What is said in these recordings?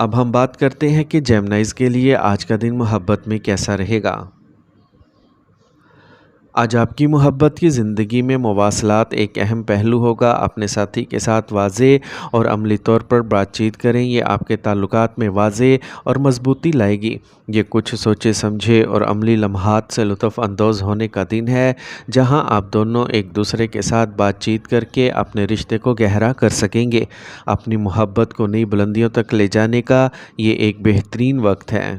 اب ہم بات کرتے ہیں کہ جیمنائز کے لیے آج کا دن محبت میں کیسا رہے گا۔ آج آپ کی محبت کی زندگی میں مواصلات ایک اہم پہلو ہوگا۔ اپنے ساتھی کے ساتھ واضح اور عملی طور پر بات چیت کریں، یہ آپ کے تعلقات میں واضح اور مضبوطی لائے گی۔ یہ کچھ سوچے سمجھے اور عملی لمحات سے لطف اندوز ہونے کا دن ہے، جہاں آپ دونوں ایک دوسرے کے ساتھ بات چیت کر کے اپنے رشتے کو گہرا کر سکیں گے۔ اپنی محبت کو نئی بلندیوں تک لے جانے کا یہ ایک بہترین وقت ہے۔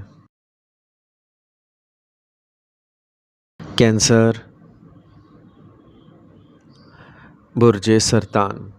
کینسر، برج سرطان۔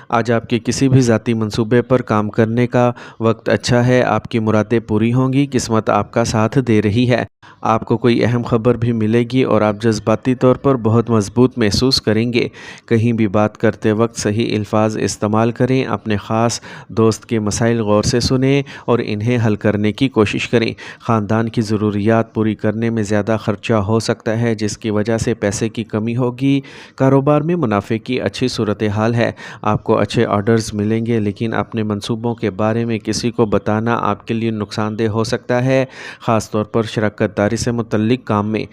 آج آپ کے کسی بھی ذاتی منصوبے پر کام کرنے کا وقت اچھا ہے۔ آپ کی مرادیں پوری ہوں گی، قسمت آپ کا ساتھ دے رہی ہے۔ آپ کو کوئی اہم خبر بھی ملے گی اور آپ جذباتی طور پر بہت مضبوط محسوس کریں گے۔ کہیں بھی بات کرتے وقت صحیح الفاظ استعمال کریں۔ اپنے خاص دوست کے مسائل غور سے سنیں اور انہیں حل کرنے کی کوشش کریں۔ خاندان کی ضروریات پوری کرنے میں زیادہ خرچہ ہو سکتا ہے، جس کی وجہ سے پیسے کی کمی ہوگی۔ کاروبار میں منافع کی اچھی صورتحال ہے۔ آپ کو اچھے آرڈرز ملیں گے، لیکن اپنے منصوبوں کے بارے میں کسی کو بتانا آپ کے لیے نقصان دہ ہو سکتا ہے، خاص طور پر شراکت داری سے متعلق کام میں۔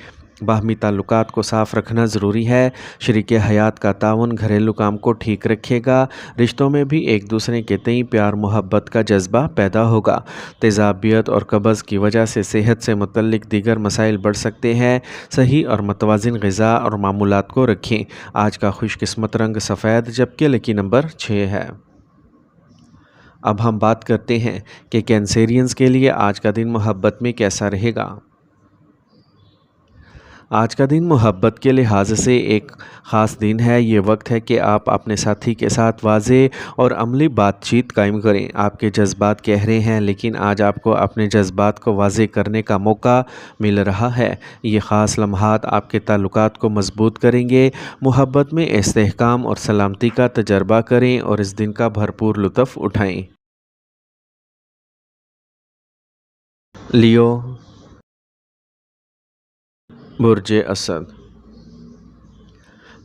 باہمی تعلقات کو صاف رکھنا ضروری ہے۔ شریک حیات کا تعاون گھریلو کام کو ٹھیک رکھے گا۔ رشتوں میں بھی ایک دوسرے کے تئیں پیار محبت کا جذبہ پیدا ہوگا۔ تیزابیت اور قبض کی وجہ سے صحت سے متعلق دیگر مسائل بڑھ سکتے ہیں۔ صحیح اور متوازن غذا اور معمولات کو رکھیں۔ آج کا خوش قسمت رنگ سفید، جبکہ لکی نمبر 6 ہے۔ اب ہم بات کرتے ہیں کہ کینسیرینز کے لیے آج کا دن محبت میں کیسا رہے گا۔ آج کا دن محبت کے لحاظ سے ایک خاص دن ہے۔ یہ وقت ہے کہ آپ اپنے ساتھی کے ساتھ واضح اور عملی بات چیت قائم کریں۔ آپ کے جذبات گہرے ہیں، لیکن آج آپ کو اپنے جذبات کو واضح کرنے کا موقع مل رہا ہے۔ یہ خاص لمحات آپ کے تعلقات کو مضبوط کریں گے۔ محبت میں استحکام اور سلامتی کا تجربہ کریں اور اس دن کا بھرپور لطف اٹھائیں۔ لیو، برج اسد۔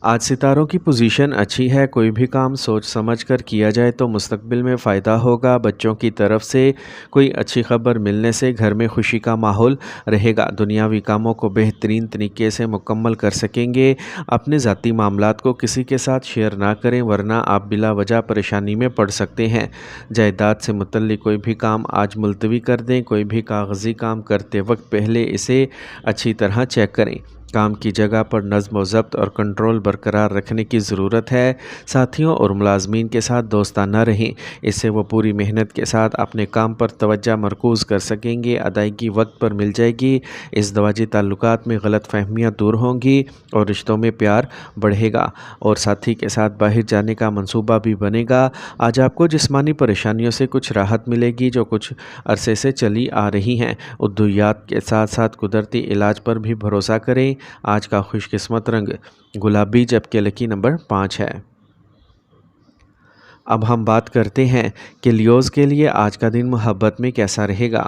آج ستاروں کی پوزیشن اچھی ہے۔ کوئی بھی کام سوچ سمجھ کر کیا جائے تو مستقبل میں فائدہ ہوگا۔ بچوں کی طرف سے کوئی اچھی خبر ملنے سے گھر میں خوشی کا ماحول رہے گا۔ دنیاوی کاموں کو بہترین طریقے سے مکمل کر سکیں گے۔ اپنے ذاتی معاملات کو کسی کے ساتھ شیئر نہ کریں، ورنہ آپ بلا وجہ پریشانی میں پڑ سکتے ہیں۔ جائیداد سے متعلق کوئی بھی کام آج ملتوی کر دیں۔ کوئی بھی کاغذی کام کرتے وقت پہلے اسے اچھی طرح چیک کریں۔ کام کی جگہ پر نظم و ضبط اور کنٹرول برقرار رکھنے کی ضرورت ہے۔ ساتھیوں اور ملازمین کے ساتھ دوستانہ رہیں، اس سے وہ پوری محنت کے ساتھ اپنے کام پر توجہ مرکوز کر سکیں گے۔ ادائیگی وقت پر مل جائے گی۔ ازدواجی تعلقات میں غلط فہمیاں دور ہوں گی اور رشتوں میں پیار بڑھے گا، اور ساتھی کے ساتھ باہر جانے کا منصوبہ بھی بنے گا۔ آج آپ کو جسمانی پریشانیوں سے کچھ راحت ملے گی، جو کچھ عرصے سے چلی آ رہی ہیں۔ ادویات کے ساتھ ساتھ قدرتی علاج پر بھی بھروسہ کریں۔ آج کا خوش قسمت رنگ گلابی، جبکہ لکی نمبر 5 ہے۔ اب ہم بات کرتے ہیں کہ لیوز کے لیے آج کا دن محبت میں کیسا رہے گا۔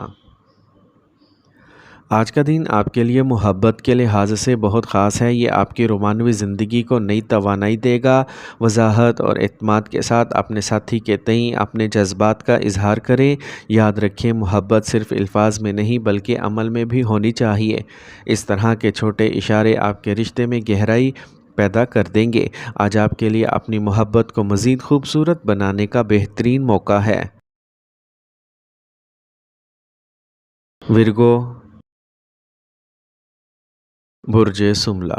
آج کا دن آپ کے لیے محبت کے لحاظ سے بہت خاص ہے۔ یہ آپ کی رومانوی زندگی کو نئی توانائی دے گا۔ وضاحت اور اعتماد کے ساتھ اپنے ساتھی کے تئیں اپنے جذبات کا اظہار کریں۔ یاد رکھیں، محبت صرف الفاظ میں نہیں بلکہ عمل میں بھی ہونی چاہیے۔ اس طرح کے چھوٹے اشارے آپ کے رشتے میں گہرائی پیدا کر دیں گے۔ آج آپ کے لیے اپنی محبت کو مزید خوبصورت بنانے کا بہترین موقع ہے۔ ورگو، برج سملہ۔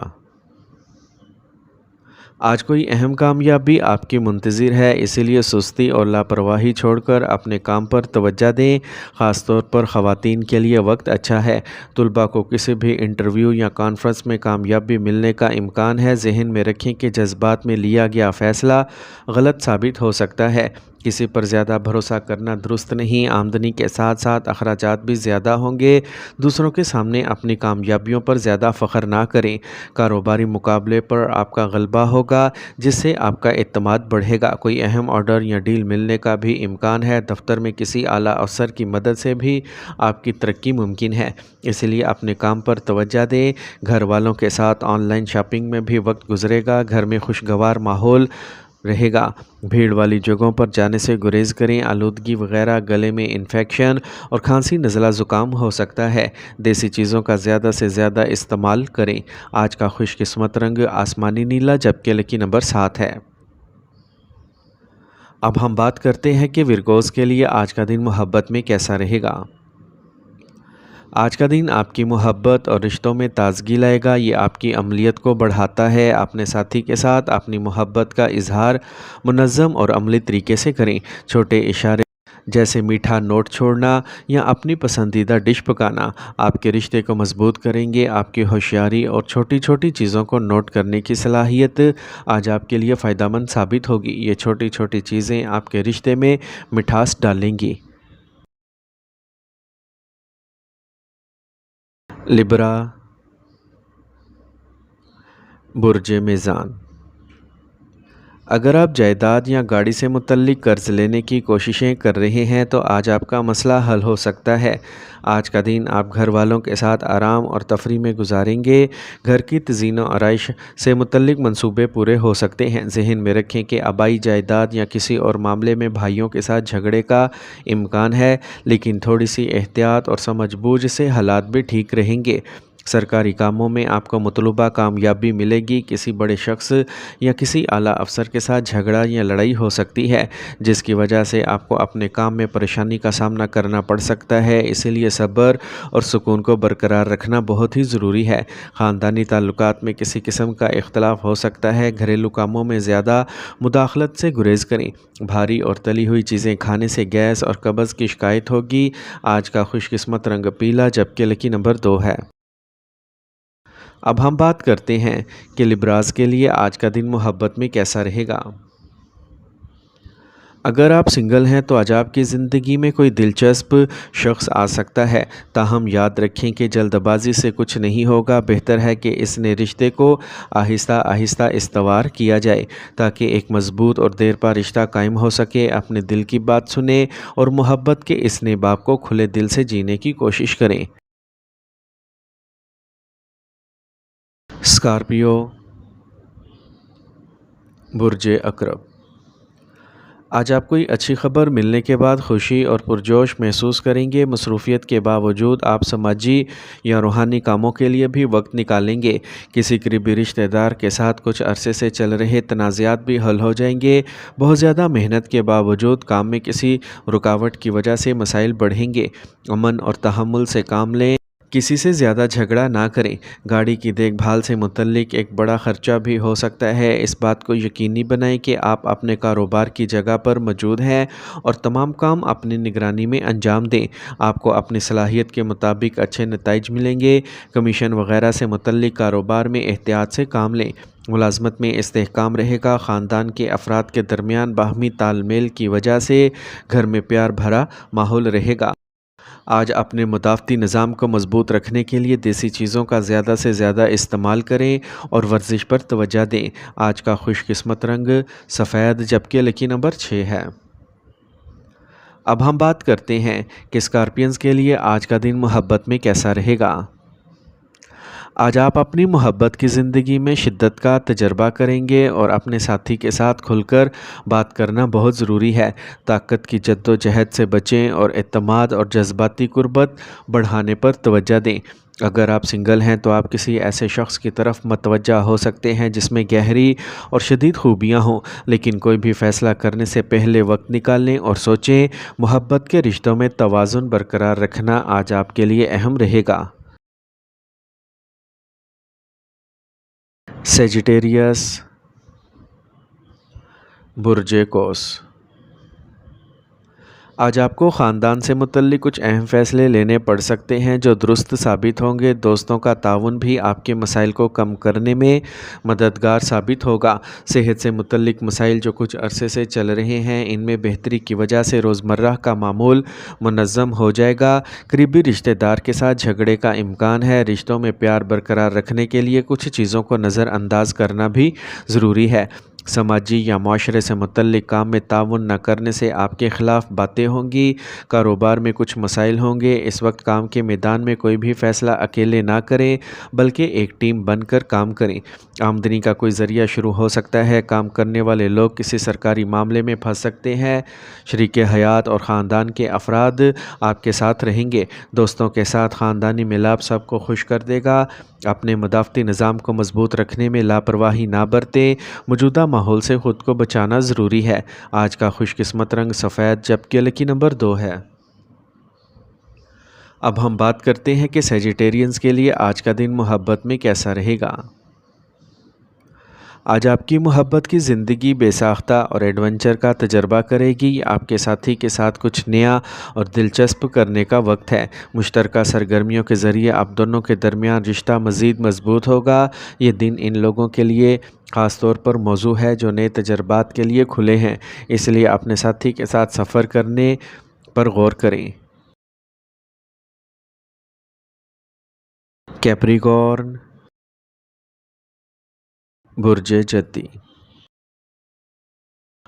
آج کوئی اہم کامیابی آپ کی منتظر ہے، اسی لیے سستی اور لاپرواہی چھوڑ کر اپنے کام پر توجہ دیں۔ خاص طور پر خواتین کے لیے وقت اچھا ہے۔ طلباء کو کسی بھی انٹرویو یا کانفرنس میں کامیابی ملنے کا امکان ہے۔ ذہن میں رکھیں کہ جذبات میں لیا گیا فیصلہ غلط ثابت ہو سکتا ہے۔ کسی پر زیادہ بھروسہ کرنا درست نہیں۔ آمدنی کے ساتھ ساتھ اخراجات بھی زیادہ ہوں گے۔ دوسروں کے سامنے اپنی کامیابیوں پر زیادہ فخر نہ کریں۔ کاروباری مقابلے پر آپ کا غلبہ ہوگا، جس سے آپ کا اعتماد بڑھے گا۔ کوئی اہم آرڈر یا ڈیل ملنے کا بھی امکان ہے۔ دفتر میں کسی اعلیٰ افسر کی مدد سے بھی آپ کی ترقی ممکن ہے، اس لیے اپنے کام پر توجہ دیں۔ گھر والوں کے ساتھ آن لائن شاپنگ میں بھی وقت گزرے گا۔ گھر میں خوشگوار ماحول رہے گا۔ بھیڑ والی جگہوں پر جانے سے گریز کریں۔ آلودگی وغیرہ گلے میں انفیکشن اور کھانسی نزلہ زکام ہو سکتا ہے۔ دیسی چیزوں کا زیادہ سے زیادہ استعمال کریں۔ آج کا خوش قسمت رنگ آسمانی نیلا جبکہ لکی نمبر 7 ہے۔ اب ہم بات کرتے ہیں کہ ورگوز کے لیے آج کا دن محبت میں کیسا رہے گا۔ آج کا دن آپ کی محبت اور رشتوں میں تازگی لائے گا۔ یہ آپ کی عملیت کو بڑھاتا ہے۔ اپنے ساتھی کے ساتھ اپنی محبت کا اظہار منظم اور عملی طریقے سے کریں۔ چھوٹے اشارے جیسے میٹھا نوٹ چھوڑنا یا اپنی پسندیدہ ڈش پکانا آپ کے رشتے کو مضبوط کریں گے۔ آپ کی ہوشیاری اور چھوٹی چھوٹی چیزوں کو نوٹ کرنے کی صلاحیت آج آپ کے لیے فائدہ مند ثابت ہوگی۔ یہ چھوٹی چھوٹی چیزیں آپ کے رشتے میں مٹھاس ڈالیں گی۔ لبرا، برج میزان۔ اگر آپ جائیداد یا گاڑی سے متعلق قرض لینے کی کوششیں کر رہے ہیں تو آج آپ کا مسئلہ حل ہو سکتا ہے۔ آج کا دن آپ گھر والوں کے ساتھ آرام اور تفریح میں گزاریں گے۔ گھر کی تزئین و آرائش سے متعلق منصوبے پورے ہو سکتے ہیں۔ ذہن میں رکھیں کہ آبائی جائیداد یا کسی اور معاملے میں بھائیوں کے ساتھ جھگڑے کا امکان ہے، لیکن تھوڑی سی احتیاط اور سمجھ بوجھ سے حالات بھی ٹھیک رہیں گے۔ سرکاری کاموں میں آپ کو مطلوبہ کامیابی ملے گی۔ کسی بڑے شخص یا کسی اعلیٰ افسر کے ساتھ جھگڑا یا لڑائی ہو سکتی ہے، جس کی وجہ سے آپ کو اپنے کام میں پریشانی کا سامنا کرنا پڑ سکتا ہے۔ اسی لیے صبر اور سکون کو برقرار رکھنا بہت ہی ضروری ہے۔ خاندانی تعلقات میں کسی قسم کا اختلاف ہو سکتا ہے۔ گھریلو کاموں میں زیادہ مداخلت سے گریز کریں۔ بھاری اور تلی ہوئی چیزیں کھانے سے گیس اور قبض کی شکایت ہوگی۔ آج کا خوش قسمت رنگ پیلا جبکہ لکی نمبر 2 ہے۔ اب ہم بات کرتے ہیں کہ لبراز کے لیے آج کا دن محبت میں کیسا رہے گا۔ اگر آپ سنگل ہیں تو آج آپ کی زندگی میں کوئی دلچسپ شخص آ سکتا ہے، تاہم یاد رکھیں کہ جلد بازی سے کچھ نہیں ہوگا۔ بہتر ہے کہ اس نئے رشتے کو آہستہ آہستہ استوار کیا جائے تاکہ ایک مضبوط اور دیر پا رشتہ قائم ہو سکے۔ اپنے دل کی بات سنیں اور محبت کے اس نئے باب کو کھلے دل سے جینے کی کوشش کریں۔ اسکارپیو، برج عقرب۔ آج آپ کوئی اچھی خبر ملنے کے بعد خوشی اور پرجوش محسوس کریں گے۔ مصروفیت کے باوجود آپ سماجی یا روحانی کاموں کے لیے بھی وقت نکالیں گے۔ کسی قریبی رشتہ دار کے ساتھ کچھ عرصے سے چل رہے تنازعات بھی حل ہو جائیں گے۔ بہت زیادہ محنت کے باوجود کام میں کسی رکاوٹ کی وجہ سے مسائل بڑھیں گے۔ امن اور تحمل سے کام لیں۔ کسی سے زیادہ جھگڑا نہ کریں۔ گاڑی کی دیکھ بھال سے متعلق ایک بڑا خرچہ بھی ہو سکتا ہے۔ اس بات کو یقینی بنائیں کہ آپ اپنے کاروبار کی جگہ پر موجود ہیں اور تمام کام اپنی نگرانی میں انجام دیں۔ آپ کو اپنی صلاحیت کے مطابق اچھے نتائج ملیں گے۔ کمیشن وغیرہ سے متعلق کاروبار میں احتیاط سے کام لیں۔ ملازمت میں استحکام رہے گا۔ خاندان کے افراد کے درمیان باہمی تال میل کی وجہ سے گھر میں پیار بھرا ماحول رہے گا۔ آج اپنے مدافعتی نظام کو مضبوط رکھنے کے لیے دیسی چیزوں کا زیادہ سے زیادہ استعمال کریں اور ورزش پر توجہ دیں۔ آج کا خوش قسمت رنگ سفید جبکہ لکی نمبر 6 ہے۔ اب ہم بات کرتے ہیں کہ اسکارپینز کے لیے آج کا دن محبت میں کیسا رہے گا۔ آج آپ اپنی محبت کی زندگی میں شدت کا تجربہ کریں گے اور اپنے ساتھی کے ساتھ کھل کر بات کرنا بہت ضروری ہے۔ طاقت کی جد و جہد سے بچیں اور اعتماد اور جذباتی قربت بڑھانے پر توجہ دیں۔ اگر آپ سنگل ہیں تو آپ کسی ایسے شخص کی طرف متوجہ ہو سکتے ہیں جس میں گہری اور شدید خوبیاں ہوں، لیکن کوئی بھی فیصلہ کرنے سے پہلے وقت نکال لیں اور سوچیں۔ محبت کے رشتوں میں توازن برقرار رکھنا آج آپ کے لیے اہم رہے گا۔ سیجیٹیریس، برج قوس۔ آج آپ کو خاندان سے متعلق کچھ اہم فیصلے لینے پڑ سکتے ہیں جو درست ثابت ہوں گے۔ دوستوں کا تعاون بھی آپ کے مسائل کو کم کرنے میں مددگار ثابت ہوگا۔ صحت سے متعلق مسائل جو کچھ عرصے سے چل رہے ہیں، ان میں بہتری کی وجہ سے روزمرہ کا معمول منظم ہو جائے گا۔ قریبی رشتہ دار کے ساتھ جھگڑے کا امکان ہے۔ رشتوں میں پیار برقرار رکھنے کے لیے کچھ چیزوں کو نظر انداز کرنا بھی ضروری ہے۔ سماجی یا معاشرے سے متعلق کام میں تعاون نہ کرنے سے آپ کے خلاف باتیں ہوں گی۔ کاروبار میں کچھ مسائل ہوں گے۔ اس وقت کام کے میدان میں کوئی بھی فیصلہ اکیلے نہ کریں بلکہ ایک ٹیم بن کر کام کریں۔ آمدنی کا کوئی ذریعہ شروع ہو سکتا ہے۔ کام کرنے والے لوگ کسی سرکاری معاملے میں پھنس سکتے ہیں۔ شریک حیات اور خاندان کے افراد آپ کے ساتھ رہیں گے۔ دوستوں کے ساتھ خاندانی ملاپ سب کو خوش کر دے گا۔ اپنے مدافعتی نظام کو مضبوط رکھنے میں لاپرواہی نہ برتیں۔ موجودہ ماحول سے خود کو بچانا ضروری ہے۔ آج کا خوش قسمت رنگ سفید جبکہ لکی نمبر 2 ہے۔ اب ہم بات کرتے ہیں کہ سیجیٹیرینز کے لیے آج کا دن محبت میں کیسا رہے گا۔ آج آپ کی محبت کی زندگی بے ساختہ اور ایڈونچر کا تجربہ کرے گی۔ آپ کے ساتھی کے ساتھ کچھ نیا اور دلچسپ کرنے کا وقت ہے۔ مشترکہ سرگرمیوں کے ذریعے آپ دونوں کے درمیان رشتہ مزید مضبوط ہوگا۔ یہ دن ان لوگوں کے لیے خاص طور پر موزوں ہے جو نئے تجربات کے لیے کھلے ہیں، اس لیے اپنے ساتھی کے ساتھ سفر کرنے پر غور کریں۔ کیپریکارن، برج جدی۔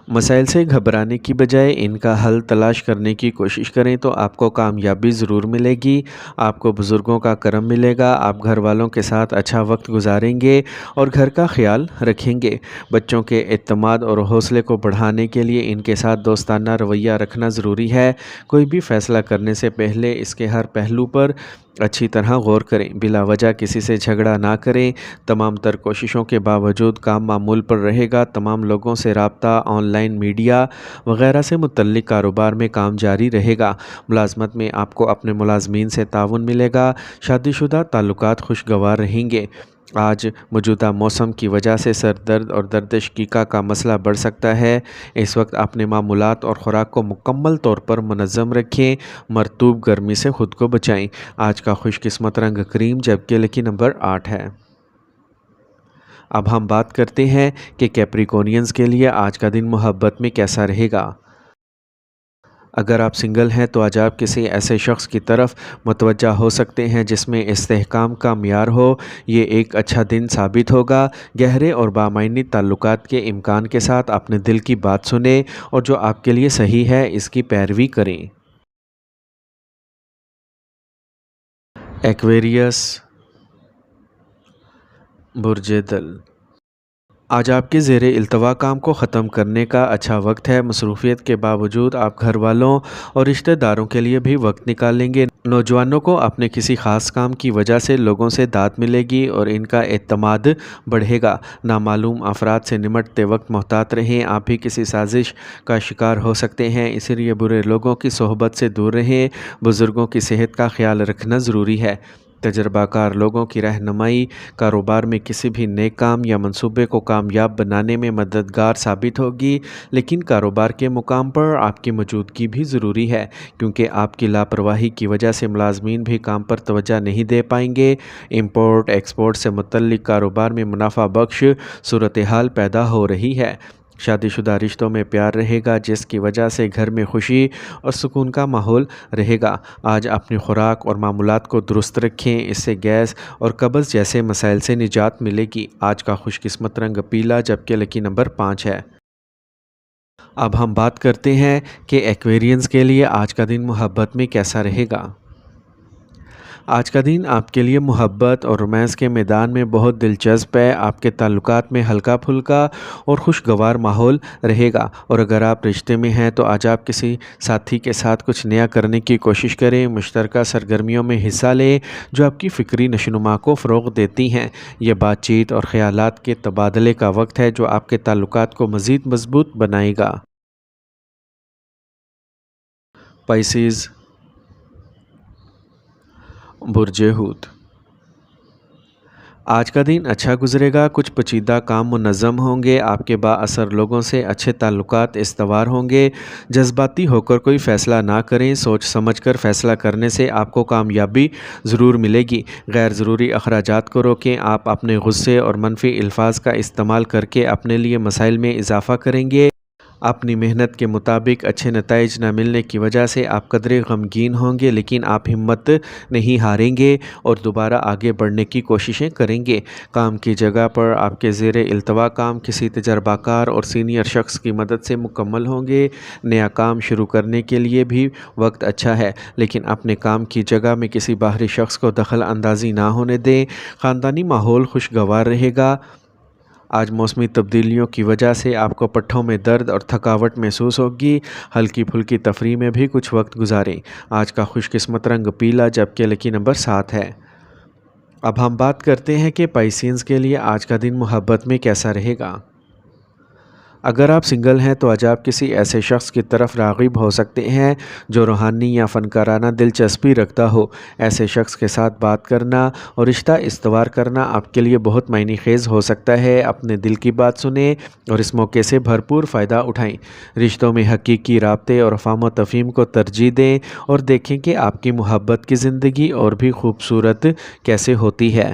مسائل سے گھبرانے کی بجائے ان کا حل تلاش کرنے کی کوشش کریں تو آپ کو کامیابی ضرور ملے گی۔ آپ کو بزرگوں کا کرم ملے گا۔ آپ گھر والوں کے ساتھ اچھا وقت گزاریں گے اور گھر کا خیال رکھیں گے۔ بچوں کے اعتماد اور حوصلے کو بڑھانے کے لیے ان کے ساتھ دوستانہ رویہ رکھنا ضروری ہے۔ کوئی بھی فیصلہ کرنے سے پہلے اس کے ہر پہلو پر اچھی طرح غور کریں۔ بلا وجہ کسی سے جھگڑا نہ کریں۔ تمام تر کوششوں کے باوجود کام معمول پر رہے گا۔ تمام لوگوں سے رابطہ، آن لائن میڈیا وغیرہ سے متعلق کاروبار میں کام جاری رہے گا۔ ملازمت میں آپ کو اپنے ملازمین سے تعاون ملے گا۔ شادی شدہ تعلقات خوشگوار رہیں گے۔ آج موجودہ موسم کی وجہ سے سر درد اور درد شقیقہ کا مسئلہ بڑھ سکتا ہے۔ اس وقت اپنے معمولات اور خوراک کو مکمل طور پر منظم رکھیں۔ مرطوب گرمی سے خود کو بچائیں۔ آج کا خوش قسمت رنگ کریم جبکہ لکی نمبر 8 ہے۔ اب ہم بات کرتے ہیں کہ کیپریکونینز کے لیے آج کا دن محبت میں کیسا رہے گا۔ اگر آپ سنگل ہیں تو آج آپ کسی ایسے شخص کی طرف متوجہ ہو سکتے ہیں جس میں استحکام کا معیار ہو۔ یہ ایک اچھا دن ثابت ہوگا۔ گہرے اور بامعنی تعلقات کے امکان کے ساتھ اپنے دل کی بات سنیں اور جو آپ کے لیے صحیح ہے اس کی پیروی کریں۔ ایکویریس، برج دل۔ آج آپ کے زیر التوا کام کو ختم کرنے کا اچھا وقت ہے۔ مصروفیت کے باوجود آپ گھر والوں اور رشتہ داروں کے لیے بھی وقت نکالیں گے۔ نوجوانوں کو اپنے کسی خاص کام کی وجہ سے لوگوں سے داد ملے گی اور ان کا اعتماد بڑھے گا۔ نامعلوم افراد سے نمٹتے وقت محتاط رہیں۔ آپ بھی کسی سازش کا شکار ہو سکتے ہیں، اس لیے برے لوگوں کی صحبت سے دور رہیں۔ بزرگوں کی صحت کا خیال رکھنا ضروری ہے۔ تجربہ کار لوگوں کی رہنمائی کاروبار میں کسی بھی نئے کام یا منصوبے کو کامیاب بنانے میں مددگار ثابت ہوگی، لیکن کاروبار کے مقام پر آپ کی موجودگی بھی ضروری ہے کیونکہ آپ کی لاپرواہی کی وجہ سے ملازمین بھی کام پر توجہ نہیں دے پائیں گے۔ امپورٹ ایکسپورٹ سے متعلق کاروبار میں منافع بخش صورتحال پیدا ہو رہی ہے۔ شادی شدہ رشتوں میں پیار رہے گا جس کی وجہ سے گھر میں خوشی اور سکون کا ماحول رہے گا۔ آج اپنی خوراک اور معمولات کو درست رکھیں، اس سے گیس اور قبض جیسے مسائل سے نجات ملے گی۔ آج کا خوش قسمت رنگ پیلا جبکہ لکی نمبر 5 ہے۔ اب ہم بات کرتے ہیں کہ ایکویرینز کے لیے آج کا دن محبت میں کیسا رہے گا۔ آج کا دن آپ کے لیے محبت اور رومانس کے میدان میں بہت دلچسپ ہے۔ آپ کے تعلقات میں ہلکا پھلکا اور خوشگوار ماحول رہے گا، اور اگر آپ رشتے میں ہیں تو آج آپ کسی ساتھی کے ساتھ کچھ نیا کرنے کی کوشش کریں۔ مشترکہ سرگرمیوں میں حصہ لیں جو آپ کی فکری نشوونما کو فروغ دیتی ہیں۔ یہ بات چیت اور خیالات کے تبادلے کا وقت ہے جو آپ کے تعلقات کو مزید مضبوط بنائے گا۔ پائسیز، برج حوت۔ آج کا دن اچھا گزرے گا۔ کچھ پیچیدہ کام منظم ہوں گے۔ آپ کے با اثر لوگوں سے اچھے تعلقات استوار ہوں گے۔ جذباتی ہو کر کوئی فیصلہ نہ کریں، سوچ سمجھ کر فیصلہ کرنے سے آپ کو کامیابی ضرور ملے گی۔ غیر ضروری اخراجات کو روکیں۔ آپ اپنے غصے اور منفی الفاظ کا استعمال کر کے اپنے لیے مسائل میں اضافہ کریں گے۔ اپنی محنت کے مطابق اچھے نتائج نہ ملنے کی وجہ سے آپ قدرے غمگین ہوں گے، لیکن آپ ہمت نہیں ہاریں گے اور دوبارہ آگے بڑھنے کی کوششیں کریں گے۔ کام کی جگہ پر آپ کے زیر التوا کام کسی تجربہ کار اور سینئر شخص کی مدد سے مکمل ہوں گے۔ نیا کام شروع کرنے کے لیے بھی وقت اچھا ہے، لیکن اپنے کام کی جگہ میں کسی باہری شخص کو دخل اندازی نہ ہونے دیں۔ خاندانی ماحول خوشگوار رہے گا۔ آج موسمی تبدیلیوں کی وجہ سے آپ کو پٹھوں میں درد اور تھکاوٹ محسوس ہوگی۔ ہلکی پھلکی تفریح میں بھی کچھ وقت گزاریں۔ آج کا خوش قسمت رنگ پیلا، جبکہ لکی نمبر 7 ہے۔ اب ہم بات کرتے ہیں کہ پائسینز کے لیے آج کا دن محبت میں کیسا رہے گا۔ اگر آپ سنگل ہیں تو آج آپ کسی ایسے شخص کی طرف راغب ہو سکتے ہیں جو روحانی یا فنکارانہ دلچسپی رکھتا ہو۔ ایسے شخص کے ساتھ بات کرنا اور رشتہ استوار کرنا آپ کے لیے بہت معنی خیز ہو سکتا ہے۔ اپنے دل کی بات سنیں اور اس موقع سے بھرپور فائدہ اٹھائیں۔ رشتوں میں حقیقی رابطے اور فہم و تفہیم کو ترجیح دیں اور دیکھیں کہ آپ کی محبت کی زندگی اور بھی خوبصورت کیسے ہوتی ہے۔